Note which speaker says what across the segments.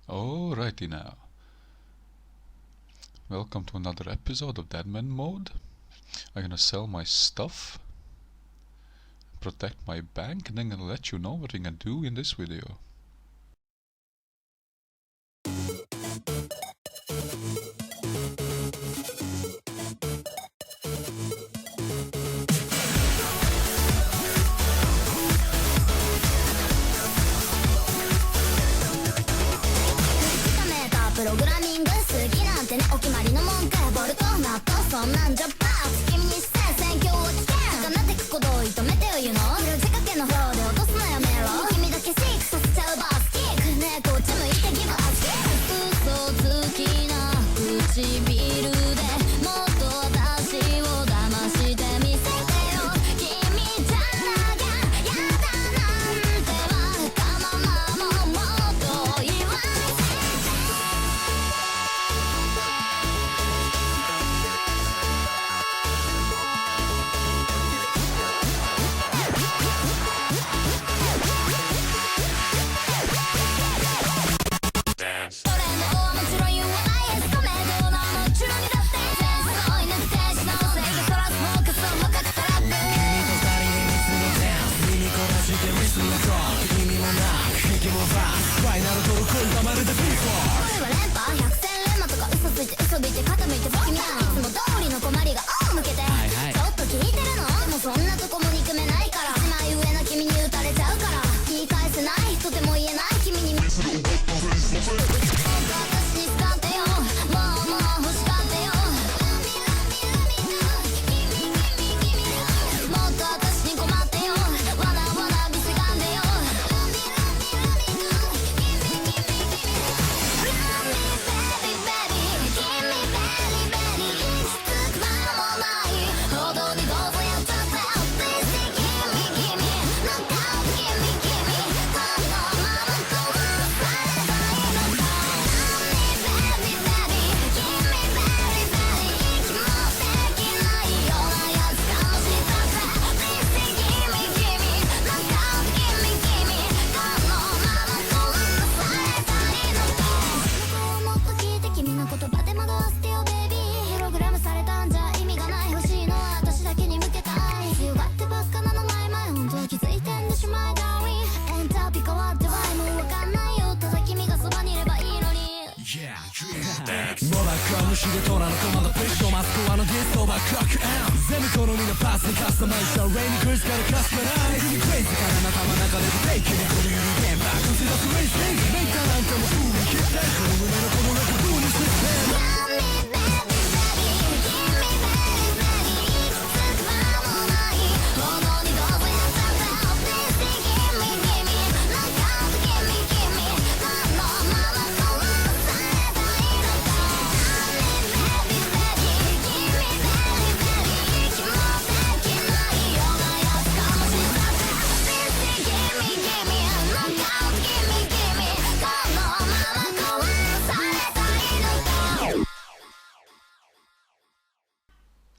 Speaker 1: Alrighty now. Welcome to another episode of Dmm Mode. I'm gonna sell my stuff, protect my bank, and then I'm gonna let you know what I'm gonna do in this video.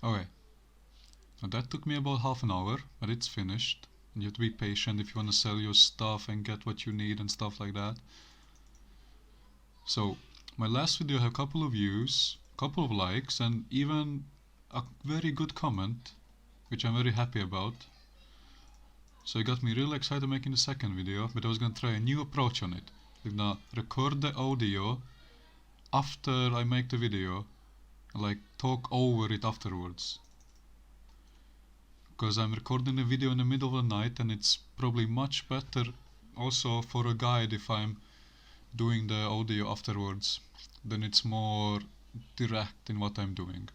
Speaker 1: Okay, so that took me about half an hour, but it's finished. And you have to be patient if you want to sell your stuff and get what you need and stuff like that. So, my last video had a couple of views, a couple of likes, and even a very good comment, which I'm very happy about. So it got me really excited making the second video, but I was gonna try a new approach on it. I'm gonna record the audio after I make the video, like talk over it afterwards. Because I'm recording the video in the middle of the night, and it's probably much better also for a guide if I'm doing the audio afterwards. Then it's more direct in what I'm doing.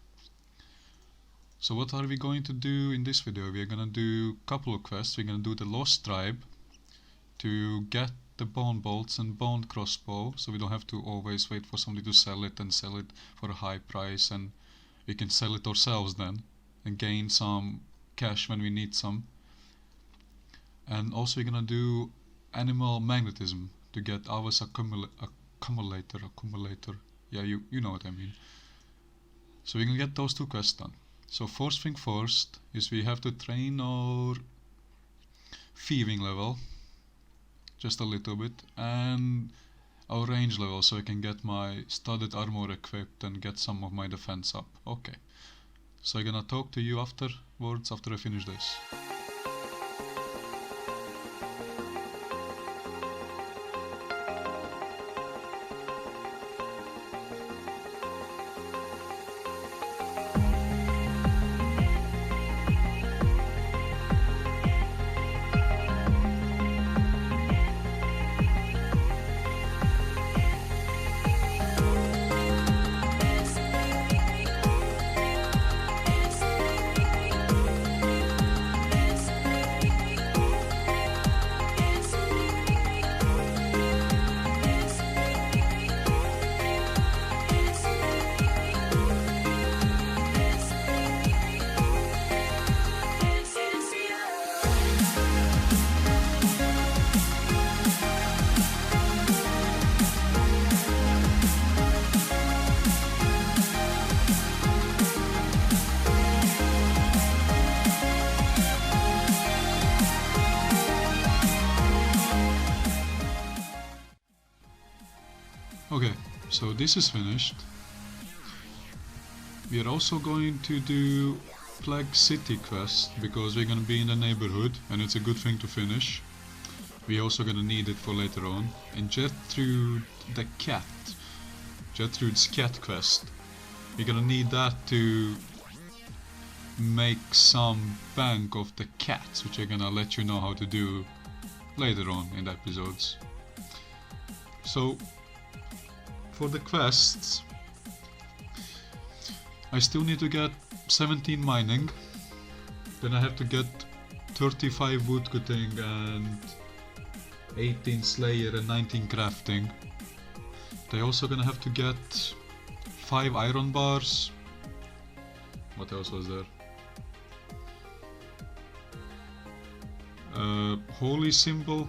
Speaker 1: So what are we going to do in this video? We're gonna do a couple of quests. We're gonna do the Lost Tribe to get the bone bolts and bone crossbow, so we don't have to always wait for somebody to sell it and sell it for a high price, and we can sell it ourselves then and gain some cash when we need some. And also we're gonna do animal magnetism to get Ava's accumulator. Yeah, you know what I mean. So we can get those two quests done. So first thing first is we have to train our thieving level just a little bit, and our range level so I can get my studded armor equipped and get some of my defense up. Okay. So I'm gonna talk to you afterwards after I finish this. Okay, so this is finished. We are also going to do Plague City quest because we're gonna be in the neighborhood and it's a good thing to finish. We're also gonna need it for later on. And Gertrude the cat, Gertrude's cat quest, we're gonna need that to make some bank of the cats, which I'm gonna let you know how to do later on in the episodes. So for the quests, I still need to get 17 mining, then I have to get 35 woodcutting and 18 slayer and 19 crafting. They're also gonna have to get 5 iron bars. What else was there? Holy symbol,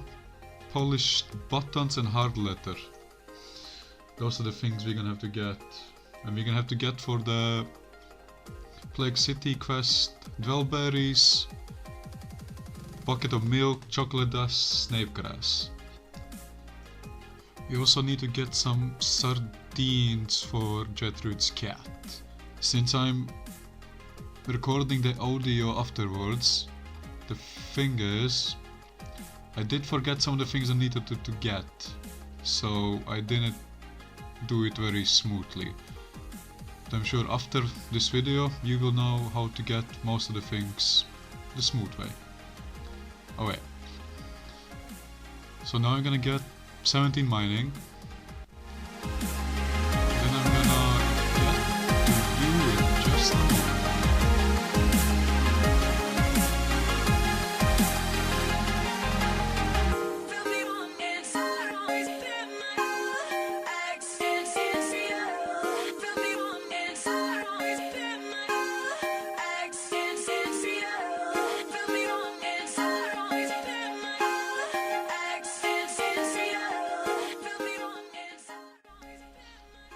Speaker 1: polished buttons and hard letter. Those are the things we're gonna have to get. And we're gonna have to get for the Plague City quest, dwellberries, bucket of milk, chocolate dust, snake grass. We also need to get some sardines for Gertrude's cat. Since I'm recording the audio afterwards, the thing is, I did forget some of the things I needed to get, so I didn't do it very smoothly. But I'm sure after this video you will know how to get most of the things the smooth way. Okay. So now I'm gonna get 17 mining. Then I'm gonna get to you in just a moment.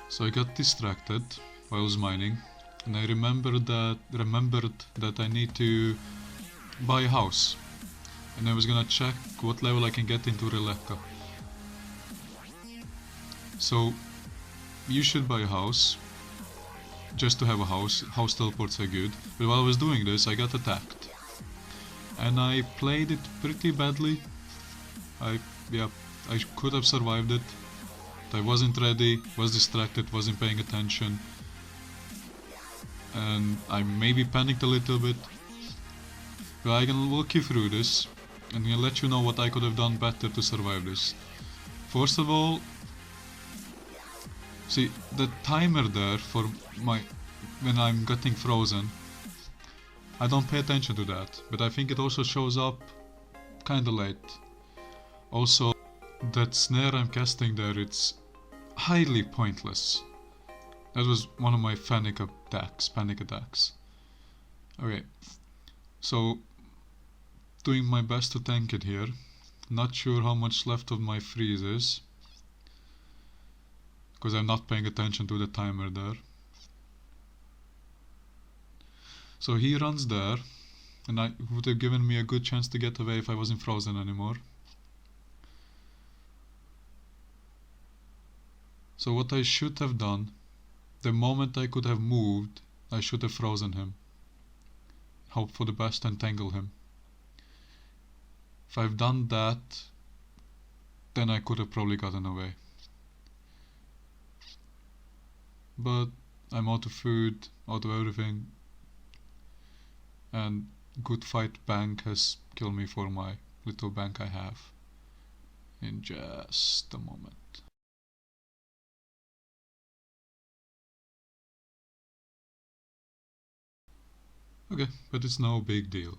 Speaker 1: So I got distracted while I was mining, and I remembered that I need to buy a house, and I was gonna check what level I can get into Releka. So you should buy a house just to have a house. House teleports are good, but while I was doing this I got attacked, and I played it pretty badly. I could have survived it. I wasn't ready, was distracted, wasn't paying attention, and I maybe panicked a little bit. But I can walk you through this and I'll let you know what I could have done better to survive this. First of all, see the timer there for when I'm getting frozen, I don't pay attention to that, but I think it also shows up kinda late. Also, that snare I'm casting there, it's highly pointless. That was one of my panic attacks. Okay, so doing my best to tank it here. Not sure how much left of my freeze is, because I'm not paying attention to the timer there. So he runs there, and I would have given me a good chance to get away if I wasn't frozen anymore. So he runs there, and I would have given me a good chance to get away if I wasn't frozen anymore. So he runs there, and I would have given me a good chance to get away if I wasn't frozen anymore. So he runs there, and I would have given me a good chance to get away if I wasn't frozen anymore. So he runs there, and I would have given me a good chance to get away if I wasn't frozen anymore. So what I should have done, the moment I could have moved, I should have frozen him. Hope for the best and tangle him. If I've done that, then I could have probably gotten away. But I'm out of food, out of everything, and good fight bank has killed me for my little bank I have in just a moment. Okay, but it's no big deal.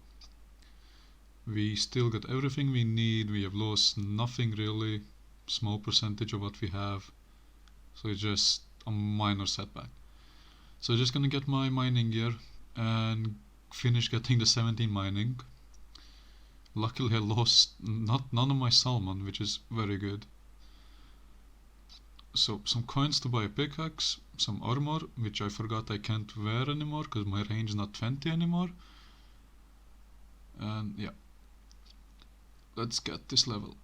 Speaker 1: We still got everything we need, we have lost nothing really, small percentage of what we have, so it's just a minor setback. So I'm just gonna get my mining gear and finish getting the 17 mining. Luckily I lost none of my salmon, which is very good. So some coins to buy a pickaxe, some armor, which I forgot I can't wear anymore because my range is not 20 anymore. And yeah, let's get this level.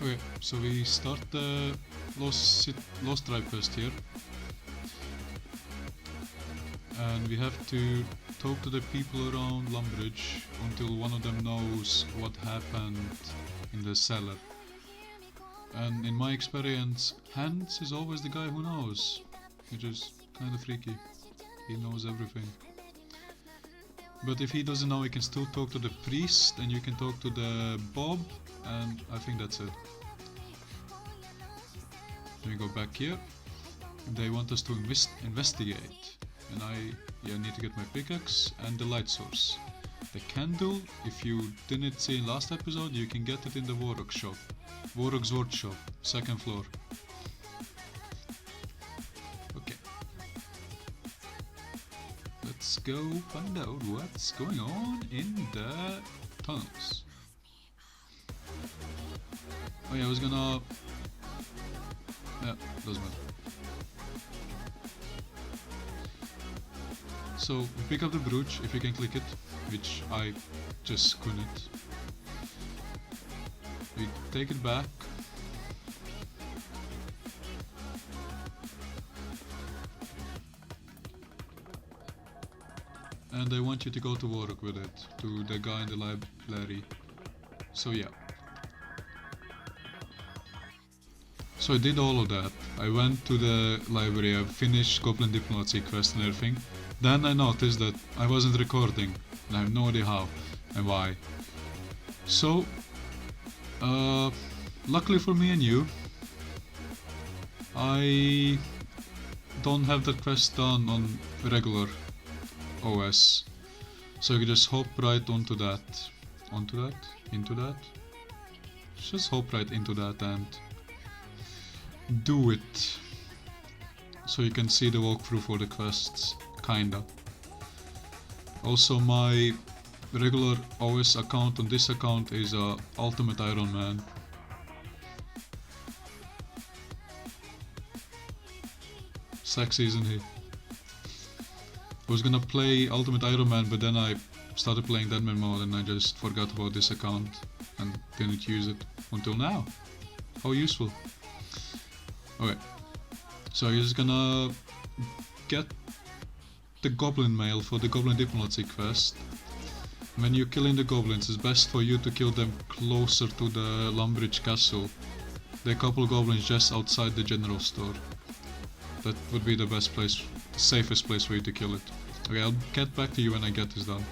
Speaker 1: Okay, so we start the Lost Tribe quest here. And we have to talk to the people around Lumbridge until one of them knows what happened in the cellar. And in my experience, Hans is always the guy who knows, which is kinda freaky. He knows everything. But if he doesn't know, he can still talk to the priest, and you can talk to the Bob, and I think that's it. Then we go back here. They want us to investigate, and I need to get my pickaxe and the light source. The candle, if you didn't see in last episode, you can get it in the Warrock shop. Warrock's workshop, 2nd floor. Okay. Let's go find out what's going on in the tunnels. Oh yeah, I was gonna... Yeah, doesn't matter. So, we pick up the brooch, if you can click it, which I just couldn't. We take it back. And I want you to go to Warrock with it, to the guy in the library. So yeah. So I did all of that. I went to the library, I finished Goblin Diplomacy quest and everything. Then I noticed that I wasn't recording, and I have no idea how and why. So, luckily for me and you, I don't have that quest done on regular OS. So you can just hop right into that, into that. Just hop right into that and do it. So you can see the walkthrough for the quests, kinda. Also my regular OS account on this account is Ultimate Iron Man. Sexy, isn't he? I was gonna play Ultimate Iron Man, but then I started playing Deadman mode and I just forgot about this account and didn't use it until now. How useful. Okay, so you're just gonna get the goblin mail for the Goblin Diplomacy quest. When you're killing the goblins, it's best for you to kill them closer to the Lumbridge castle. There are a couple of goblins just outside the general store. That would be the best place, the safest place for you to kill it. Okay, I'll get back to you when I get this done.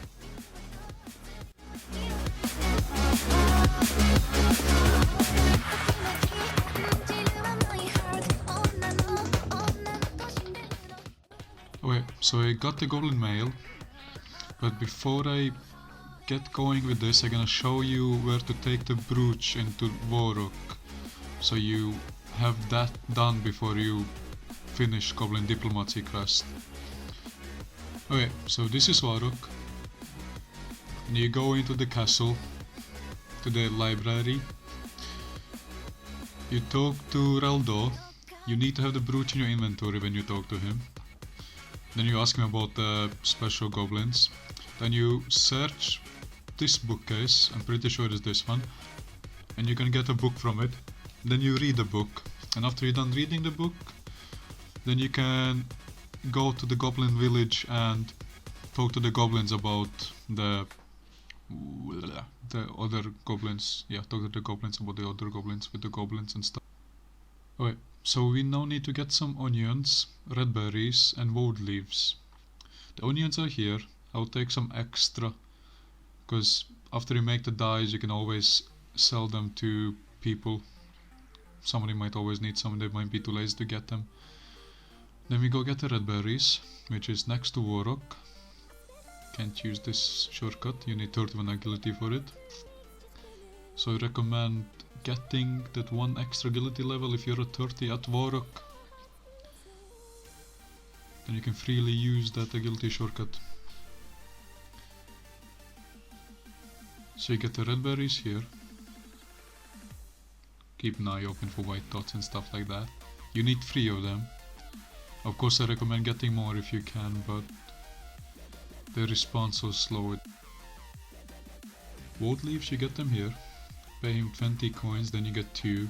Speaker 1: Okay, so I got the goblin mail, but before I get going with this, I'm gonna show you where to take the brooch into Vorok, so you have that done before you finish Goblin Diplomacy quest. Okay, so this is Vorok, and you go into the castle, to the library, you talk to Reldo. You need to have the brooch in your inventory when you talk to him. Then you ask him about the special goblins. Then you search this bookcase, I'm pretty sure it's this one, and you can get a book from it. Then you read the book, and after you're done reading the book, then you can go to the goblin village and talk to the goblins about the other goblins. Yeah, talk to the goblins about the other goblins with the goblins and stuff. Okay, so we now need to get some onions, red berries and wood leaves. The onions are here. I'll take some extra, because after you make the dyes you can always sell them to people. Somebody might always need some, they might be too lazy to get them. Then we go get the red berries, which is next to Vorok. Can't use this shortcut, you need 31 agility for it. So I recommend getting that one extra agility level if you're at 30 at Vorok. Then you can freely use that agility shortcut. So you get the red berries here. Keep an eye open for white dots and stuff like that. You need 3 of them. Of course I recommend getting more if you can, but they respawn so slow. Wood leaves, you get them here. Pay him 20 coins, then you get 2,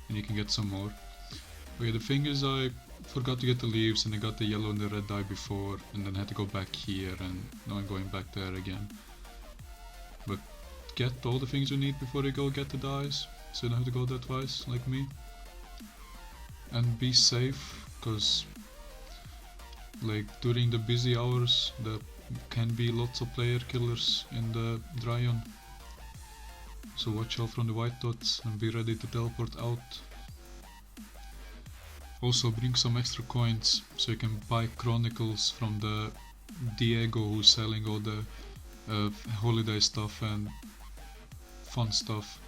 Speaker 1: and you can get some more. Okay, the thing is I forgot to get the leaves and I got the yellow and the red dye before, and then had to go back here, and now I'm going back there again. But get all the things you need before you go get the dyes, so you don't have to go there twice, like me. And be safe, cause like during the busy hours there can be lots of player killers in the Dryon. So watch out from the white dots and be ready to teleport out. Also bring some extra coins so you can buy chronicles from the Diego who's selling all the holiday stuff and fun stuff,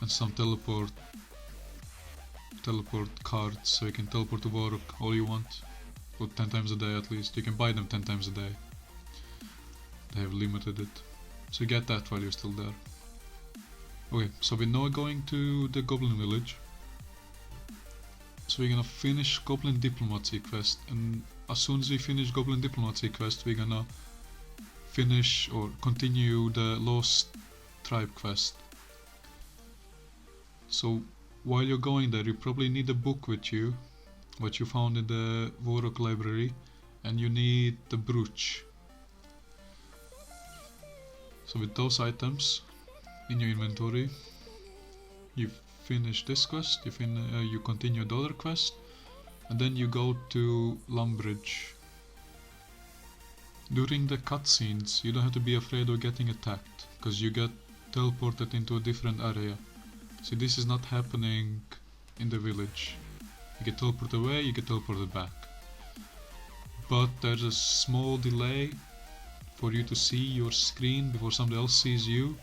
Speaker 1: and some teleport cards so you can teleport to Vorok all you want, or 10 times a day at least. You can buy them 10 times a day. They have limited it, so get that while you're still there. Okay, so we're now going to the Goblin Village. So we're gonna finish Goblin Diplomacy quest, and as soon as we finish Goblin Diplomacy quest we're gonna finish or continue the Lost Tribe quest. So while you're going there you probably need a book with you, what you found in the Vorok library, and you need the brooch. So with those items in your inventory, you finish this quest, you continue the other quest, and then you go to Lumbridge. During the cutscenes you don't have to be afraid of getting attacked, because you get teleported into a different area. See, this is not happening in the village. You get teleported away, you get teleported back. But there's a small delay for you to see your screen before somebody else sees you.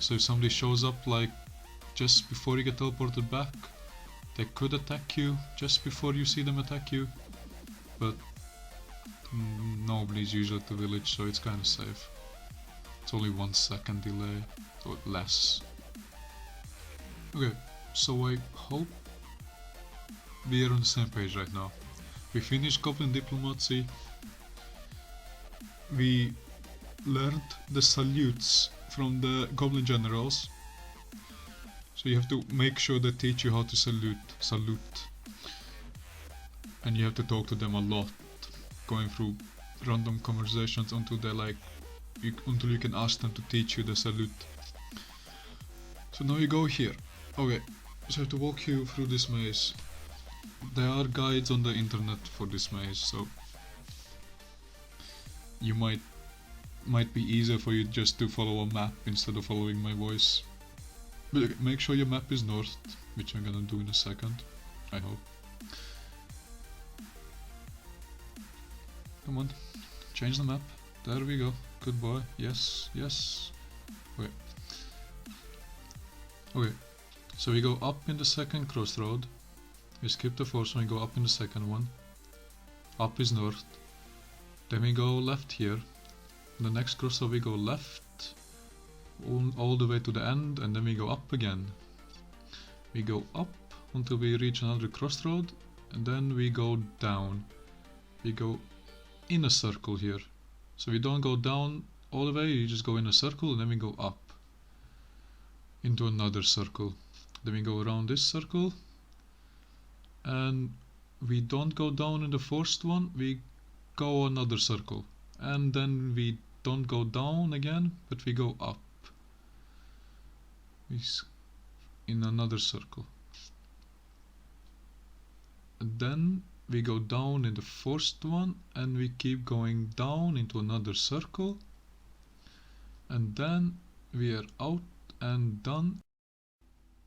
Speaker 1: So if somebody shows up like just before you get teleported back, they could attack you just before you see them attack you. But nobody's usually at the village, so it's kinda safe. It's only 1 second delay, or less. Okay, so I hope we are on the same page right now. We finished Goblin Diplomacy. We learned the salutes from the Goblin Generals. So you have to make sure they teach you how to salute. And you have to talk to them a lot, going through random conversations until they until you can ask them to teach you the salute. So now you go here. Okay, so I have to walk you through this maze. There are guides on the internet for this maze, so you might be easier for you just to follow a map instead of following my voice. But okay, make sure your map is north, which I'm gonna do in a second, I hope. Come on, change the map. There we go. good boy. Yes, yes. Okay. Okay. So we go up in the second crossroad. We skip the first one, we go up in the second one. Up is north. Then we go left here. The next crossroad we go left all the way to the end, and then we go up again. We go up until we reach another crossroad, and then we go down. We go in a circle here. So we don't go down all the way, you just go in a circle and then we go up into another circle. Then we go around this circle, and we don't go down in the first one, we go another circle, and then we don't go down again, but we go up in another circle. And then we go down in the first one, and we keep going down into another circle, and then we are out and done.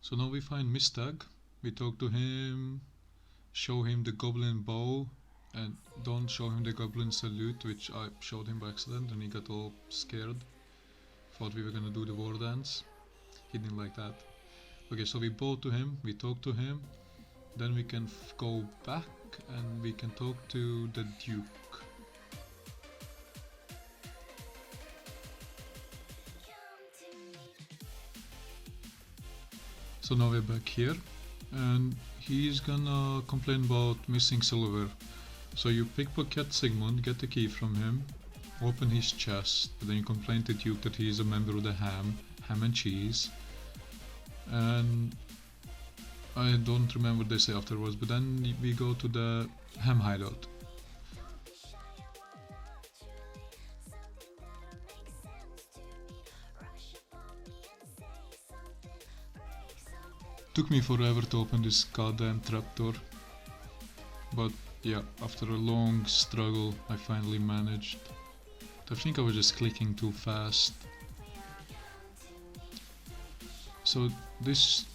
Speaker 1: So now we find Mistag. We talk to him, show him the goblin bow, and don't show him the goblin salute, which I showed him by accident, and he got all scared. Thought we were gonna do the war dance. He didn't like that. Okay, so we bow to him, we talk to him, then we can go back and we can talk to the Duke. So now we're back here, and he's gonna complain about missing silver. So you pickpocket Sigmund, get the key from him, open his chest, then you complain to Duke that he is a member of the ham and cheese. And I don't remember what they say afterwards, but then we go to the ham hideout. Took me forever to open this goddamn trapdoor, but yeah, after a long struggle I finally managed. I think I was just clicking too fast. So this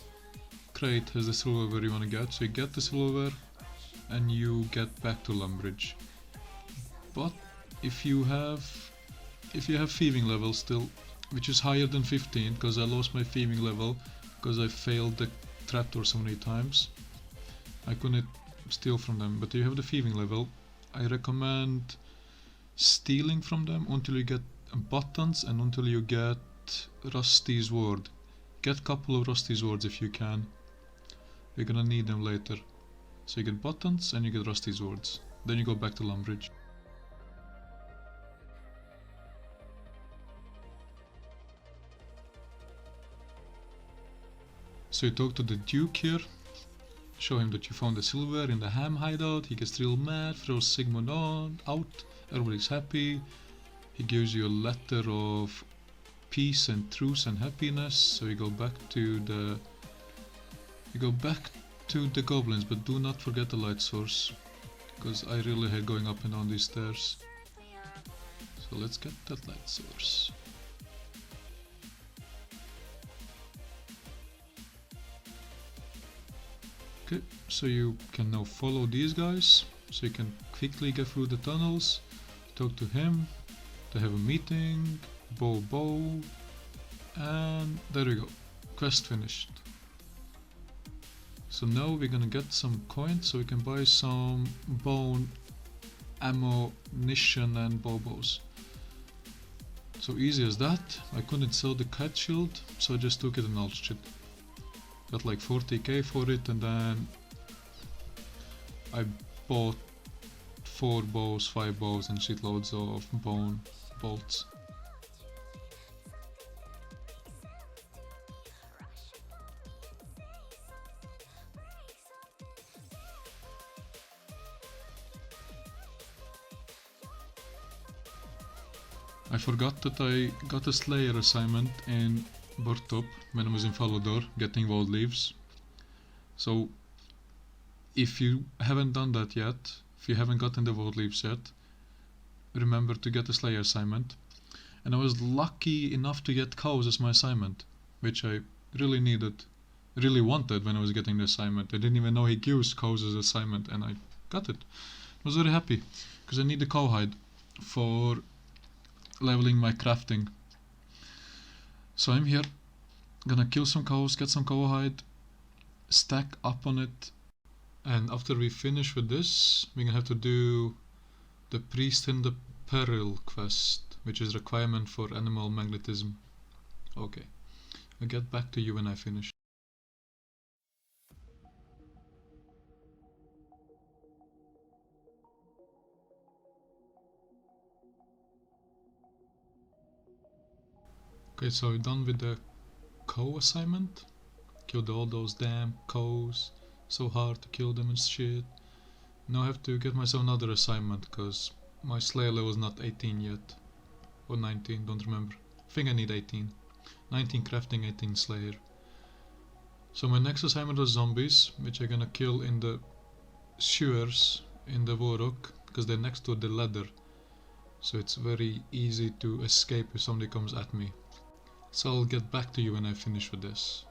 Speaker 1: crate has the silverware you want to get, so you get the silverware and you get back to Lumbridge. But if you have thieving level still, which is higher than 15, because I lost my thieving level because I failed the trapdoor so many times, I couldn't steal from them. But if you have the thieving level, I recommend stealing from them until you get buttons and until you get Rusty's word. Get a couple of Rusty's words if you can. We're gonna need them later. So you get buttons and you get Rusty's words. Then you go back to Lumbridge. So you talk to the Duke here, show him that you found the silver in the ham hideout. He gets real mad, throws Sigmund out, everybody's happy. He gives you a letter of peace and truce and happiness. So you go back to the goblins, but do not forget the light source, because I really hate going up and down these stairs. So let's get that light source. Okay, so you can now follow these guys, so you can quickly get through the tunnels, talk to him, they have a meeting, bow, and there we go, quest finished. So now we're gonna get some coins so we can buy some bone ammunition and bows. So easy as that. I couldn't sell the cat shield, so I just took it and notched it. Got like 40k for it, and then I bought 4 bows, 5 bows and shitloads of bone bolts. I forgot that I got a Slayer assignment in Burtop when I was in Falador, getting World Leaves. So if you haven't done that yet, if you haven't gotten the World Leaves yet, remember to get the Slayer assignment. And I was lucky enough to get cows as my assignment, which I really needed, really wanted when I was getting the assignment. I didn't even know he gives cows as assignment, and I got it. I was very happy, because I need the cowhide for leveling my crafting. So I'm here, gonna kill some cows, get some cow hide, stack up on it, and after we finish with this, we're gonna have to do the Priest in the Peril quest, which is requirement for animal magnetism. Okay, I'll get back to you when I finish. Okay, so we're done with the cow assignment. Killed all those damn cows. So hard to kill them and shit. Now I have to get myself another assignment, cause my Slayer level is not 18 yet. Or 19, don't remember. I think I need 18. 19 crafting, 18 Slayer. So my next assignment was zombies, which I'm gonna kill in the sewers in the Warrock, because they're next to the ladder. So it's very easy to escape if somebody comes at me. So I'll get back to you when I finish with this.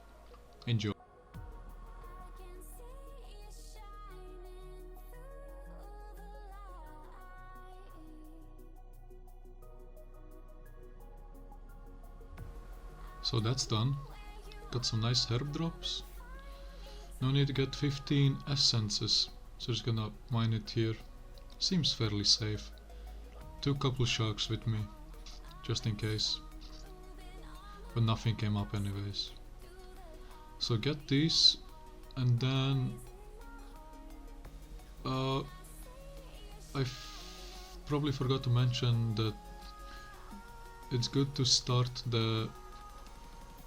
Speaker 1: Enjoy. So that's done. Got some nice herb drops. Now I need to get 15 essences. So just gonna mine it here. Seems fairly safe. Took a couple sharks with me, just in case. But nothing came up anyways. So get these, and then I probably forgot to mention that it's good to start the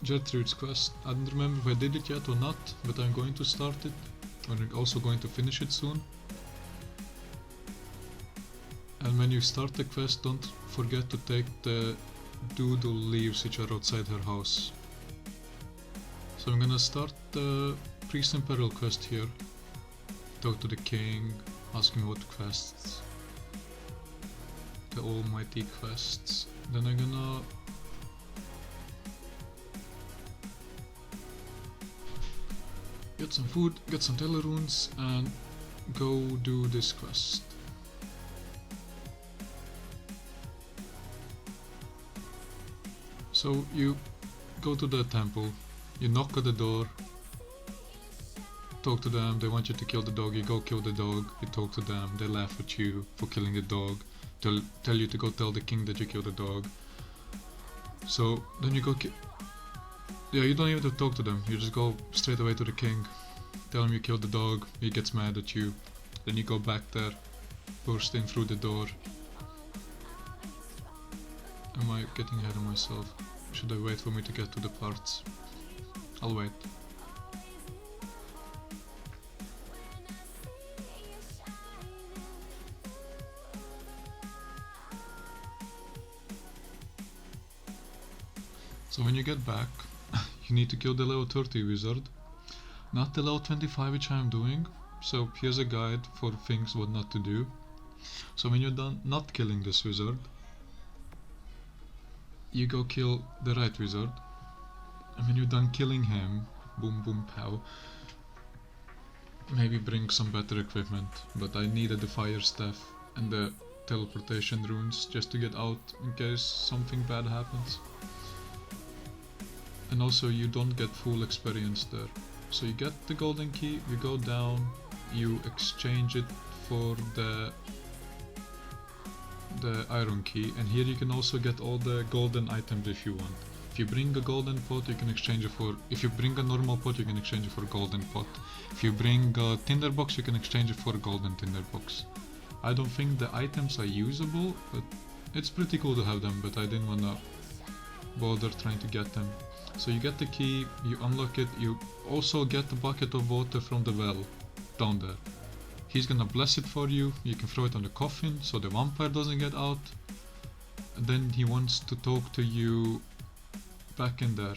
Speaker 1: Gertrude's quest. I don't remember if I did it yet or not, but I'm going to start it. I'm also going to finish it soon. And when you start the quest, don't forget to take the doodle leaves which are outside her house. So I'm gonna start the Priest in Peril quest here. Talk to the king, ask him what quests. The almighty quests. Then I'm gonna get some food, get some Telerunes, and go do this quest. So you go to the temple, you knock at the door, talk to them, they want you to kill the dog, you go kill the dog, you talk to them, they laugh at you for killing the dog, tell you to go tell the king that you killed the dog. So then you go yeah, you don't even have to talk to them, you just go straight away to the king, tell him you killed the dog, he gets mad at you, then you go back there, burst in through the door. Am I getting ahead of myself? Should I wait for me to get to the parts? I'll wait. So when you get back, you need to kill the level 30 wizard, not the level 25 which I am doing. So here's a guide for things what not to do. So when you're done not killing this wizard, you go kill the right wizard, and when you're done killing him, boom boom pow, maybe bring some better equipment, but I needed the fire staff and the teleportation runes just to get out in case something bad happens. And also you don't get full experience there. So you get the golden key, you go down, you exchange it for the iron key, and here you can also get all the golden items if you want. If you bring a golden pot, you can exchange it for, if you bring a normal pot, you can exchange it for a golden pot. If you bring a tinderbox, you can exchange it for a golden tinderbox. I don't think the items are usable, but it's pretty cool to have them, but I didn't wanna bother trying to get them. So you get the key, you unlock it, you also get the bucket of water from the well down there. He's gonna bless it for you, you can throw it on the coffin so the vampire doesn't get out. And then he wants to talk to you back in there.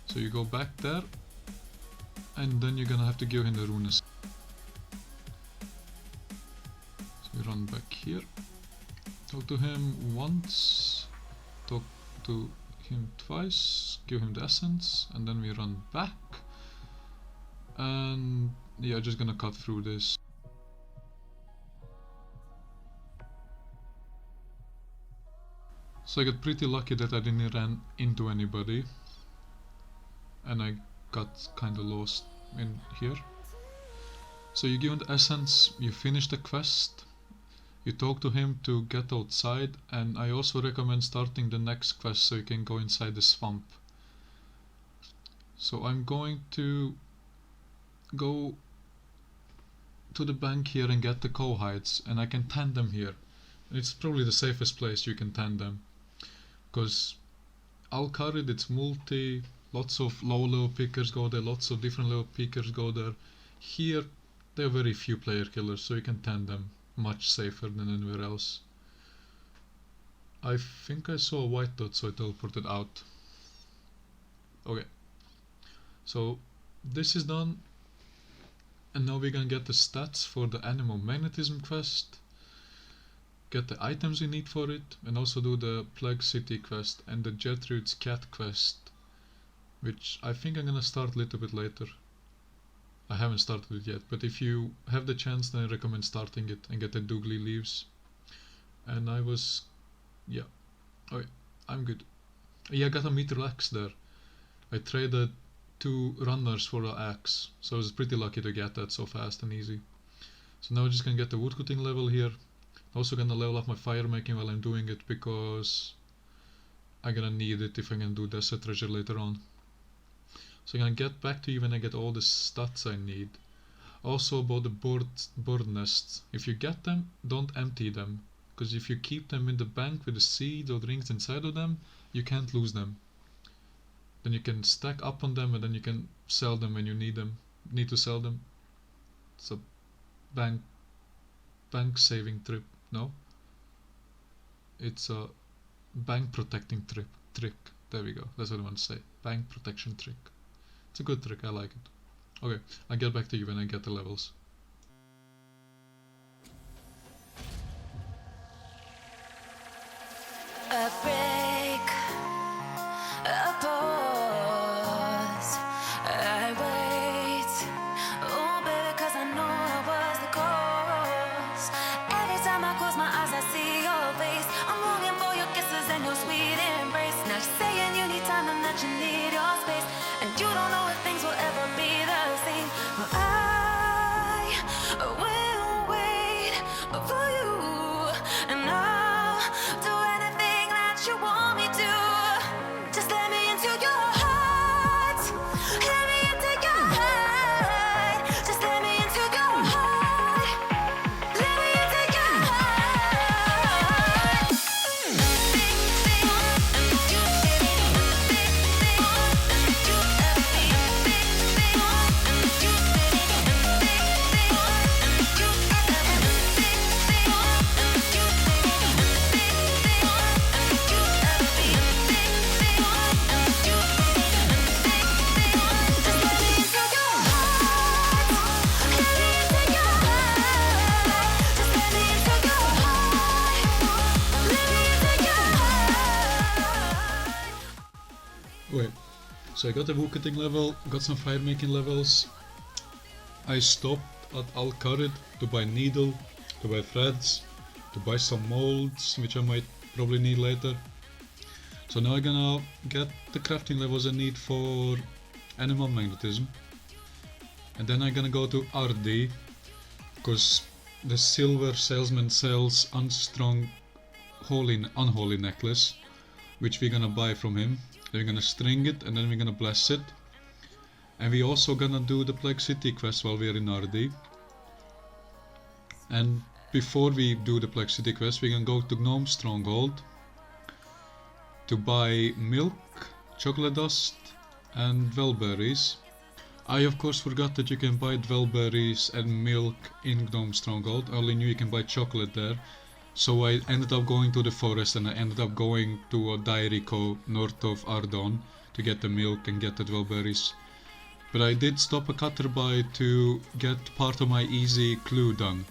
Speaker 1: So you go back there, and then you're gonna have to give him the runes. So you run back here, talk to him once, talk to him twice, give him the essence, and then we run back. And yeah, just gonna cut through this. So I got pretty lucky that I didn't run into anybody, and I got kinda lost in here. So you give him the essence, you finish the quest, you talk to him to get outside, and I also recommend starting the next quest so you can go inside the swamp. So I'm going to go to the bank here and get the cow hides, and I can tan them here. It's probably the safest place you can tan them, because Al-Kharid, it's multi, lots of low level pickers go there, lots of different level pickers go there. Here there are very few player killers, so you can tan them much safer than anywhere else. I think I saw a white dot, so I teleported out. Okay, so this is done, and now we're gonna get the stats for the animal magnetism quest, get the items we need for it, and also do the Plague City quest and the Gertrude's Cat quest, which I think I'm gonna start a little bit later. I haven't started it yet, but if you have the chance, then I recommend starting it and get the Doogly leaves. And yeah, okay, I'm good. Yeah, I got a meteor axe there. I traded 2 runners for an axe, so I was pretty lucky to get that so fast and easy. So now I'm just gonna get the woodcutting level here. Also gonna level up my fire making while I'm doing it, because I'm gonna need it if I'm gonna do desert treasure later on. So I'm gonna get back to you when I get all the stats I need. Also about the bird nests, if you get them, don't empty them, because if you keep them in the bank with the seeds or rings inside of them, you can't lose them. Then you can stack up on them, and then you can sell them when you need to sell them. It's a bank saving trip. No, it's a bank protecting trick. There we go, that's what I want to say. Bank protection trick. It's a good trick, I like it. Okay, I'll get back to you when I get the levels.
Speaker 2: A break, a pause, I wait. Oh baby, cause I know I was the cause. Every time I close my eyes I see your face. I'm longing for your kisses and your sweet embrace. Now you're saying you need time and that you need your space, and you don't know if things will ever be the same. Well, I will wait for you, and I'll do anything that you want me to. Just let me into your heart. Let me into your heart. Just let me into your heart. Let me into your heart.
Speaker 1: Wait, so I got the woodcutting level, got some fire making levels. I stopped at Al-Kharid to buy needle, to buy threads, to buy some molds, which I might probably need later. So now I'm gonna get the crafting levels I need for animal magnetism, and then I'm gonna go to RD, because the silver salesman sells unstrung unholy necklace, which we're gonna buy from him. Then we're gonna string it, and then we're gonna bless it. And we're also gonna do the Plague City quest while we're in RD. And before we do the Plague City quest, we're gonna go to Gnome Stronghold to buy milk, chocolate dust, and dwellberries. I of course forgot that you can buy dwellberries and milk in Gnome Stronghold. I only knew you can buy chocolate there. So I ended up going to the forest, and I ended up going to a dairy co north of Ardon to get the milk and get the dwellberries. But I did stop a Cutterby to get part of my easy clue done.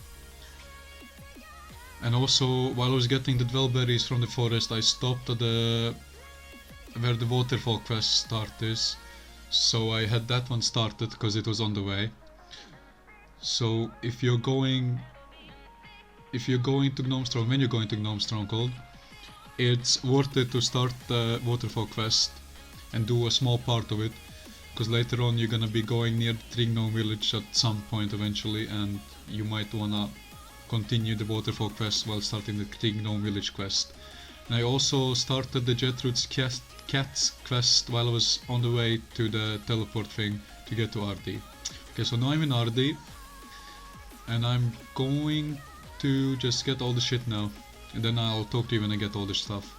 Speaker 1: And also, while I was getting the dwellberries from the forest, I stopped at where the waterfall quest start is. So I had that one started because it was on the way. So if you're going to Gnome Stronghold, when you're going to Gnome Stronghold, it's worth it to start the waterfall quest and do a small part of it, because later on you're gonna be going near the Dmm village at some point eventually, and you might wanna continue the waterfall quest while starting the Dmm village quest. And I also started the Jetrude's Cats quest while I was on the way to the teleport thing to get to Ardi. Okay, so now I'm in Ardi, and I'm going to just get all the shit now, and then I'll talk to you when I get all the stuff.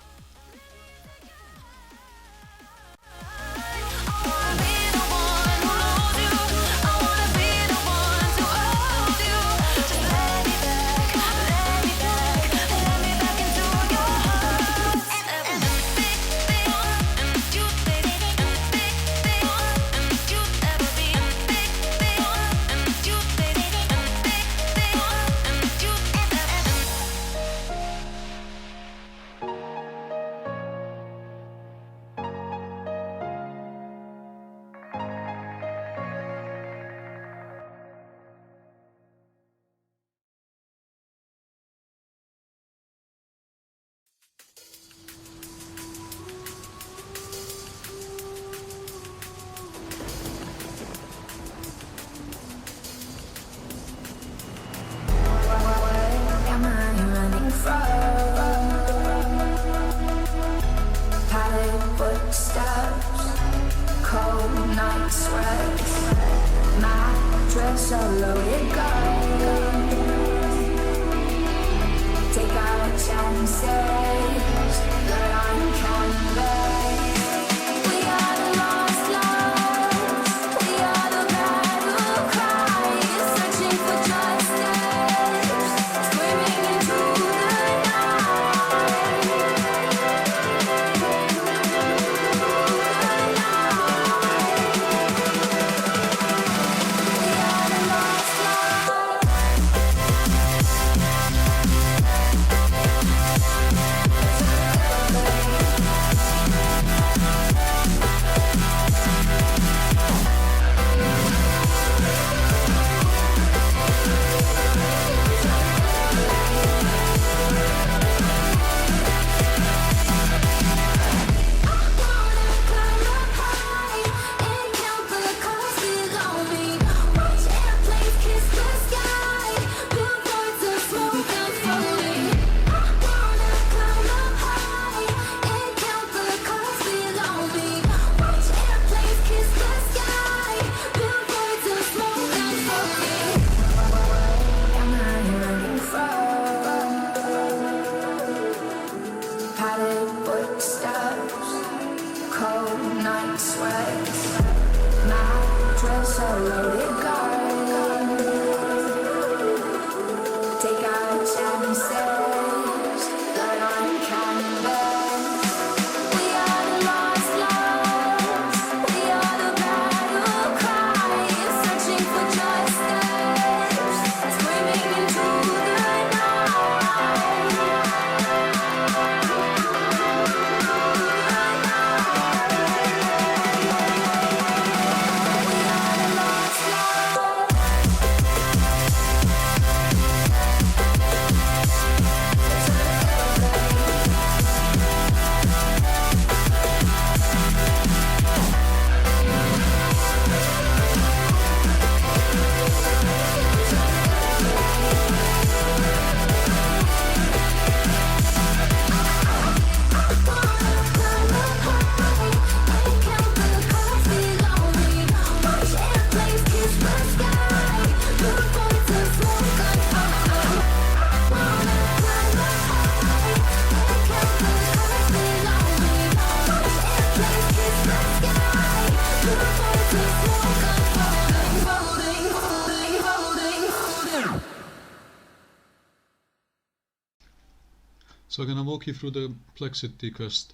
Speaker 1: So I'm gonna walk you through the Plexity quest,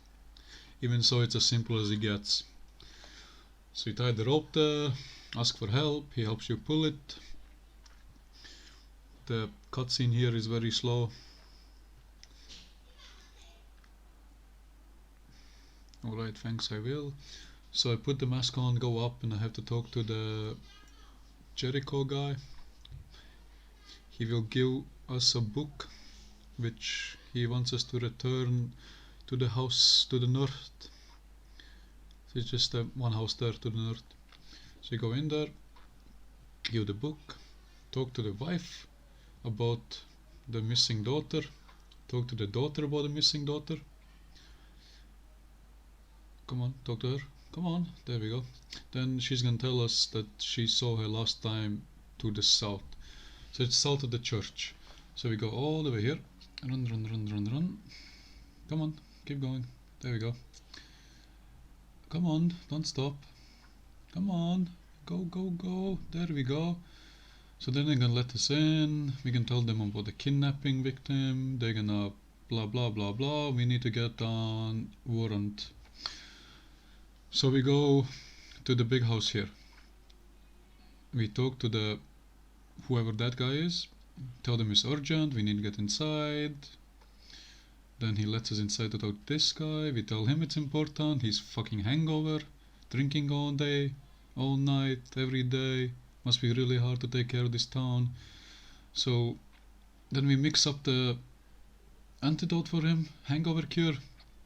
Speaker 1: even so it's as simple as it gets. So you tie the rope there, ask for help, he helps you pull it. The cutscene here is very slow. Alright, thanks, I will. So I put the mask on, go up, and I have to talk to the Jericho guy. He will give us a book which he wants us to return to the house to the north. So it's just one house there to the north. So you go in there, give the book, talk to the wife about the missing daughter, talk to the daughter about the missing daughter. Come on, talk to her. Come on, there we go. Then she's gonna tell us that she saw her last time to the south. So it's south of the church. So we go all the way here. Run, run, run, run, run. Come on, keep going. There we go. Come on, don't stop. Come on, go, go, go. There we go. So then they're gonna let us in. We can tell them about the kidnapping victim. They're gonna blah, blah, blah, blah. We need to get on warrant. So we go to the big house here. We talk to the whoever that guy is, tell them it's urgent, we need to get inside. Then he lets us inside to talk to this guy, we tell him it's important, he's fucking hangover, drinking all day, all night, every day, must be really hard to take care of this town. So then we mix up the antidote for him, hangover cure,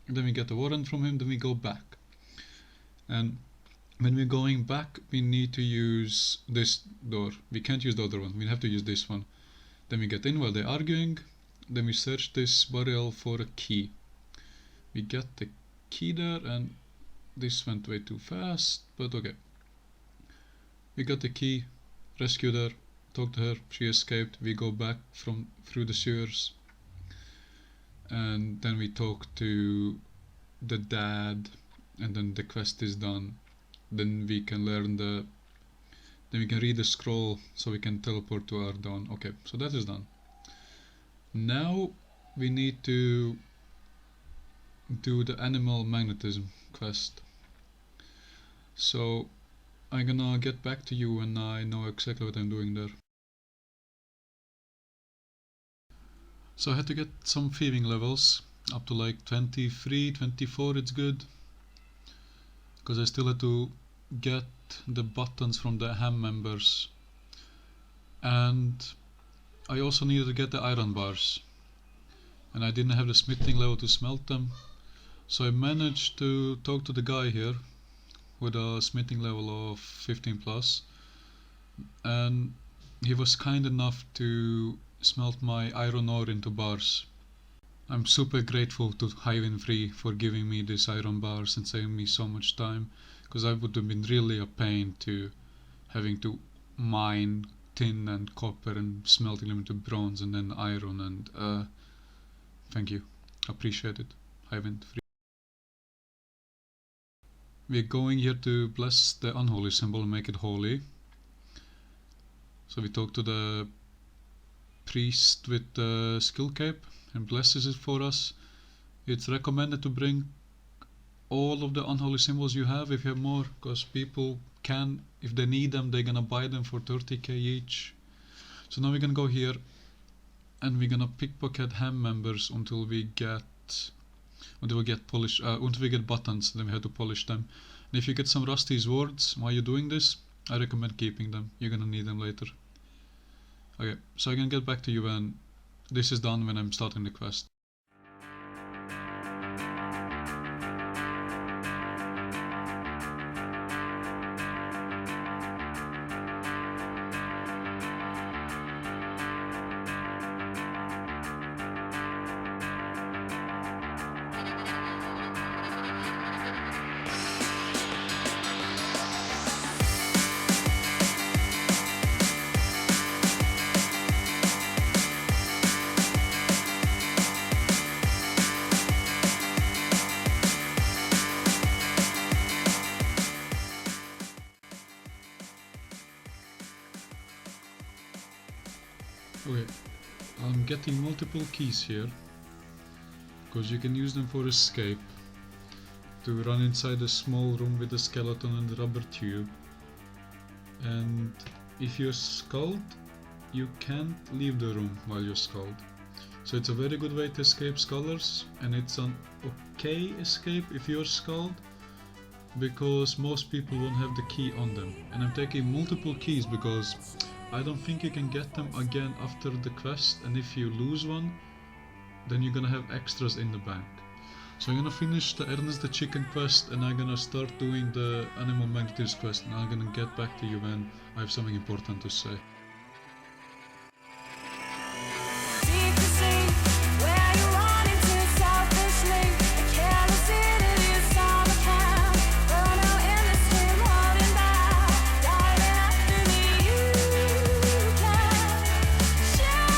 Speaker 1: and then we get the warrant from him, then we go back. And when we're going back, we need to use this door. We can't use the other one, we have to use this one. Then we get in while they're arguing, then we search this barrel for a key. We get the key there, and this went way too fast, but okay. We got the key, rescued her, talked to her, she escaped, we go back through the sewers. And then we talk to the dad, and then the quest is done. Then we can learn then we can read the scroll so we can teleport to our dawn. Okay, so that is done. Now we need to do the animal magnetism quest. So I'm gonna get back to you when I know exactly what I'm doing there. So I had to get some thieving levels up to like 23, 24, it's good. Because I still had to get the buttons from the ham members, and I also needed to get the iron bars, and I didn't have the smithing level to smelt them, so I managed to talk to the guy here with a smithing level of 15 plus, and he was kind enough to smelt my iron ore into bars. I'm super grateful to Hiven Free for giving me these iron bars and saving me so much time, because I would have been really a pain to having to mine tin and copper and smelting them into bronze and then iron, and thank you, appreciate it, Hiven Free. We're going here to bless the unholy symbol and make it holy. So we talk to the priest with the skill cape and blesses it for us. It's recommended to bring all of the unholy symbols you have if you have more, because people can, if they need them, they're gonna buy them for 30k each. So now we're gonna go here and we're gonna pickpocket ham members until we get until we get buttons. Then we have to polish them. And if you get some rusty swords while you're doing this, I recommend keeping them, you're gonna need them later. Okay, so I can get back to you when this is done, when I'm starting the quest. Okay, I'm getting multiple keys here, because you can use them for escape, to run inside a small room with a skeleton and a rubber tube, and if you're skulled, you can't leave the room while you're skulled. So it's a very good way to escape skullers, and it's an okay escape if you're skulled, because most people won't have the key on them. And I'm taking multiple keys because I don't think you can get them again after the quest, and if you lose one, then you're gonna have extras in the bank. So I'm gonna finish the Ernest the Chicken quest and I'm gonna start doing the Animal Magnetism quest, and I'm gonna get back to you when I have something important to say.
Speaker 2: Deep to sea, where you run into selfishly, the careless in summer camp, burn out in the stream, holding back, diving after me, you can share.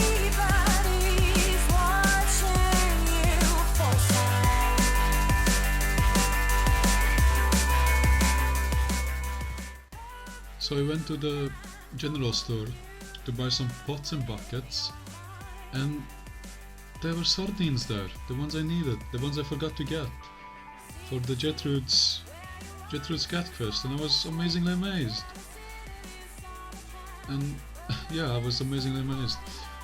Speaker 2: Everybody's watching you for signs.
Speaker 1: So I went to the general store to buy some pots and buckets, and there were sardines there, the ones I needed, the ones I forgot to get for the Gertrude's Cat Quest, and I was amazingly amazed. And yeah, I was amazingly amazed.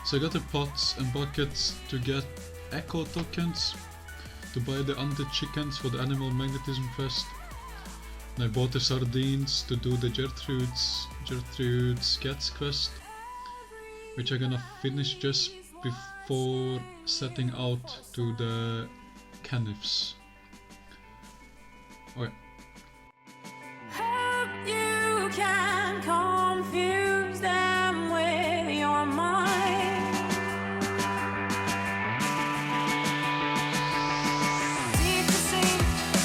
Speaker 1: So I got the pots and buckets to get echo tokens to buy the undead chickens for the Animal Magnetism Quest. And I bought the sardines to do the Gertrude's Cats Quest, which I'm gonna finish just before setting out to the Canifs. Okay.
Speaker 2: Hope you can confuse them with your mind. Deep to sea,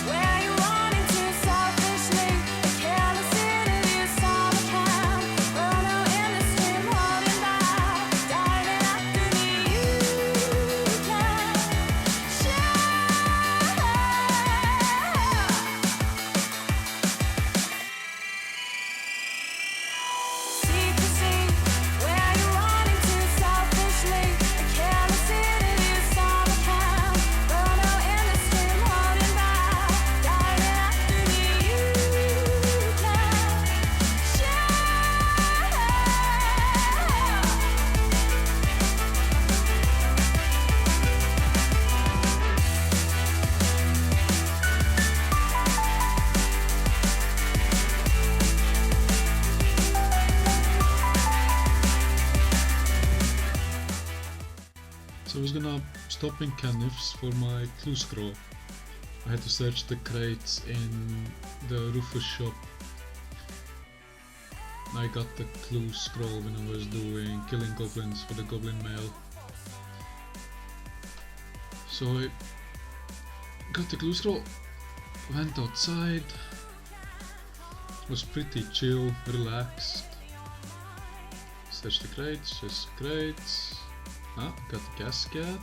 Speaker 2: where you run into selfishly, the careless in summer camp, burn out in the stream, holding back, diving after me, you can share. Deep to sea, where you run into selfishly, the careless in summer camp, burn out in the stream, holding back, diving after me, you can share.
Speaker 1: So I was gonna stop in Canifs for my clue scroll. I had to search the crates in the Rufus shop. I got the clue scroll when I was doing killing goblins for the goblin mail. So I got the clue scroll, went outside, was pretty chill, relaxed. Searched the crates, just crates. Ah, got the casket.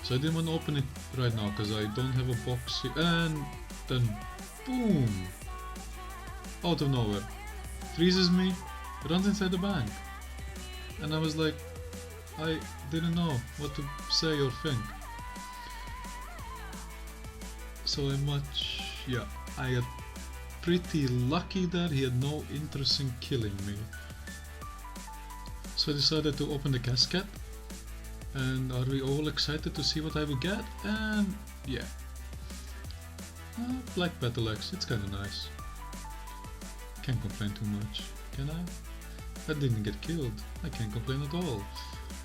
Speaker 1: So I didn't want to open it right now because I don't have a box here. And then boom! Out of nowhere. Freezes me, runs inside the bank. And I was like, I didn't know what to say or think. So I got pretty lucky that he had no interest in killing me. So I decided to open the casket. And are we all excited to see what I will get? And yeah. Black Battle Axe, it's kinda nice. Can't complain too much, can I? I didn't get killed, I can't complain at all.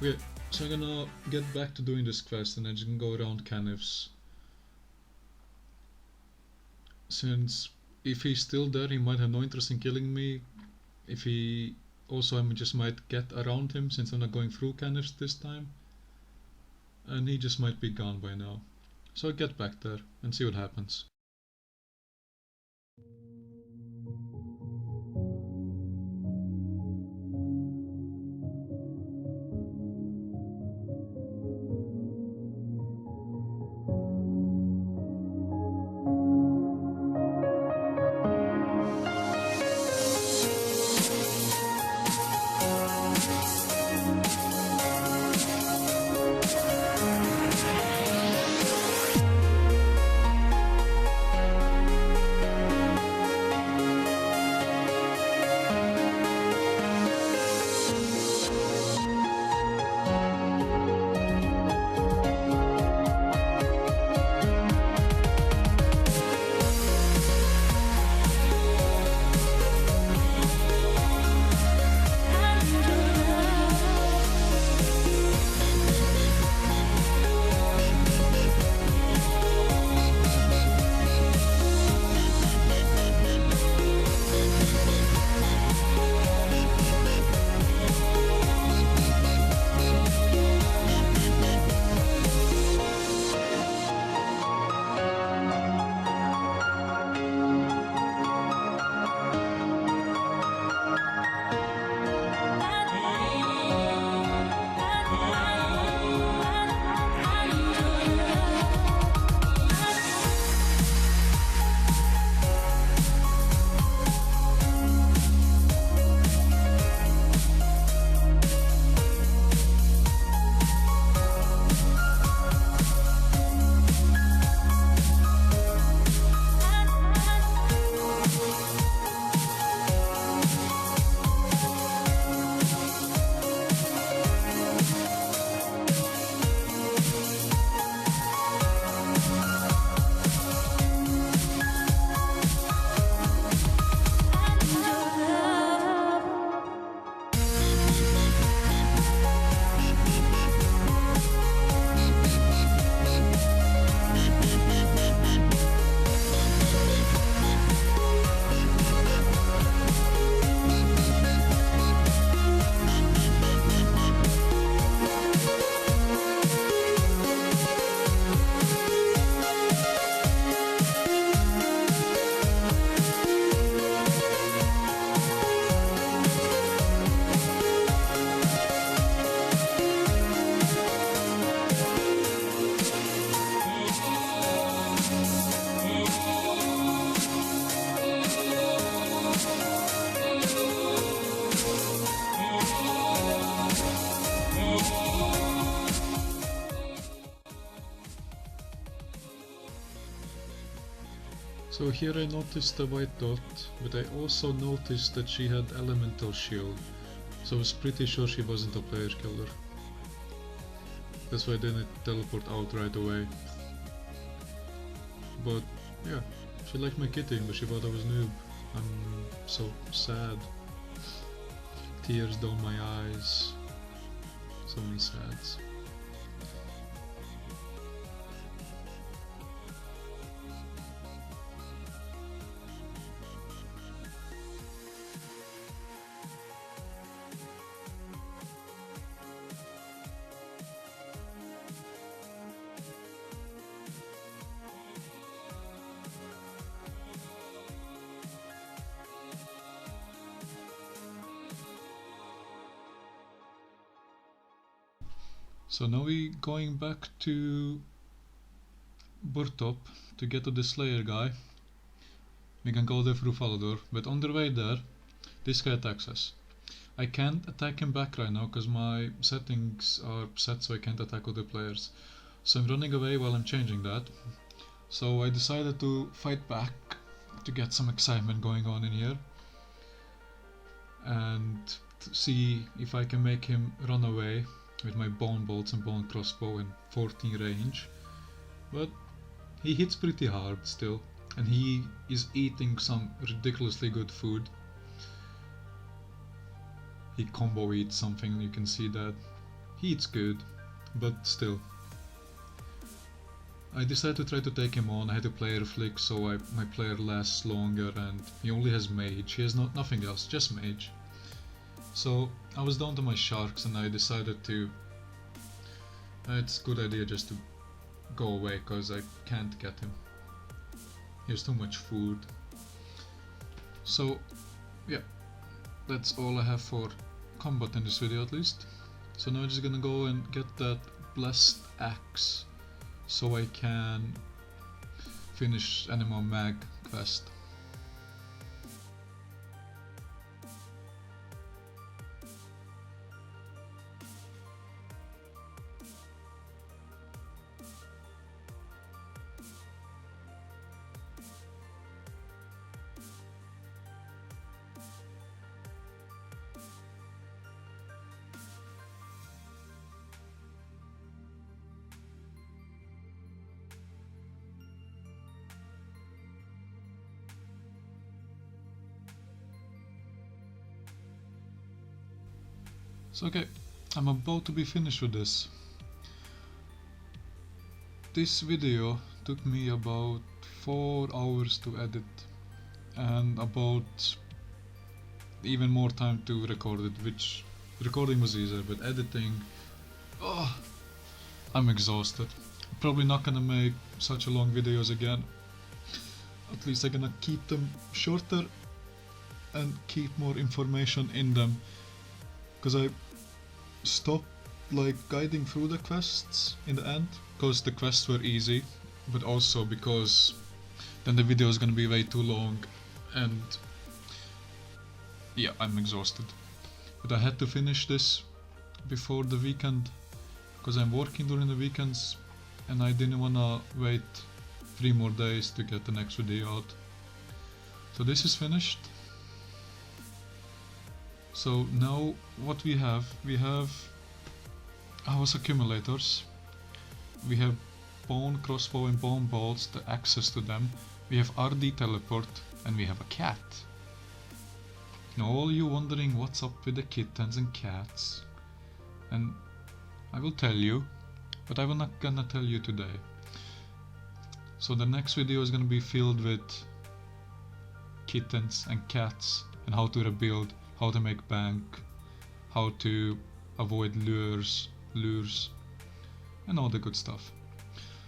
Speaker 1: Okay, so I'm gonna get back to doing this quest and I'm just gonna go around Canifs. Since if he's still there, he might have no interest in killing me. If he also, I just might get around him since I'm not going through Canifs this time. And he just might be gone by now. So I'll get back there and see what happens. So here I noticed the white dot, but I also noticed that she had elemental shield, so I was pretty sure she wasn't a player killer. That's why I didn't teleport out right away. But yeah, she liked my kitting, but she thought I was noob. I'm so sad. Tears down my eyes. So many sads. So now we going back to Burtop to get to the Slayer guy. We can go there through Falador, but on the way there, this guy attacks us. I can't attack him back right now because my settings are set so I can't attack other players. So I'm running away while I'm changing that. So I decided to fight back to get some excitement going on in here. And to see if I can make him run away with my bone bolts and bone crossbow in 14 range. But he hits pretty hard still, and he is eating some ridiculously good food. He combo eats something, you can see that. He eats good, but still. I decided to try to take him on. I had a player flick so my player lasts longer, and he only has mage. He has nothing else, just mage. So I was down to my sharks and I decided to... it's a good idea just to go away because I can't get him. He has too much food. So yeah, that's all I have for combat in this video at least. So now I'm just gonna go and get that blessed axe so I can finish Animal Mag quest. So okay, I'm about to be finished with this. This video took me about 4 hours to edit and about even more time to record it, which recording was easier, but editing, oh, I'm exhausted. Probably not gonna make such a long videos again. At least I'm gonna keep them shorter and keep more information in them, because I stopped like guiding through the quests in the end because the quests were easy, but also because then the video is gonna be way too long and yeah, I'm exhausted. But I had to finish this before the weekend because I'm working during the weekends and I didn't wanna wait 3 more days to get the next video out. So this is finished. So now what we have house accumulators, we have bone crossbow and bone bolts, the access to them, we have RD teleport, and we have a cat. Now all you wondering what's up with the kittens and cats, and I will tell you, but I'm not gonna tell you today. So the next video is gonna be filled with kittens and cats and how to rebuild, how to make bank, how to avoid lures, and all the good stuff.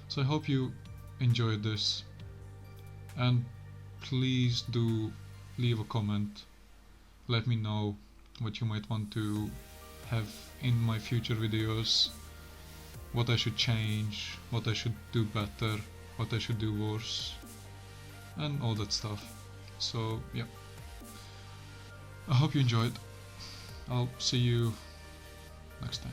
Speaker 1: So I hope you enjoyed this, and please do leave a comment. Let me know what you might want to have in my future videos, what I should change, what I should do better, what I should do worse, and all that stuff. So yeah, I hope you enjoyed. I'll see you next time.